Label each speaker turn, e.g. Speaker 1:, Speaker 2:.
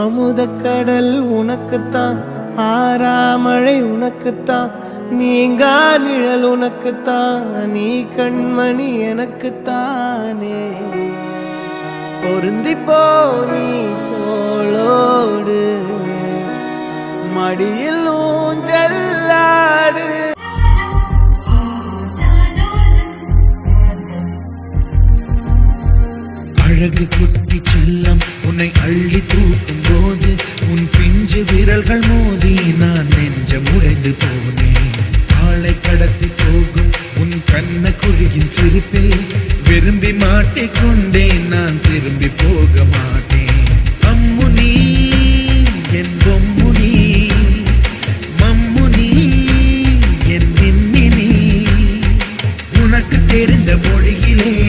Speaker 1: அமுதக்கடல் உனக்குத்தான், ஆறாமழை உனக்குத்தான், நீங்கா நிழல் உனக்குத்தான், நீ கண்மணி எனக்குத்தானே. பொருந்திப்போ நீ தோளோடு, மடியில் ஊஞ்சல்லாடு.
Speaker 2: அழகு குட்டி செல்லம் உன்னை அள்ளி தூக்கும் போது உன் பிஞ்சு விரல்கள் மோதி நான் நெஞ்சம் உடைந்து போனேன். ஆளை கடத்தி போகும் உன் கண்ண குழியின் சிரிப்பில் விரும்பி மாட்டிக்கொண்டேன், நான் திரும்பி போக மாட்டேன். அம்மு நீ என் பொம்மு நீ, மம்மு நீ என் மின்மினி, உனக்கு தெரிந்த மொழியிலே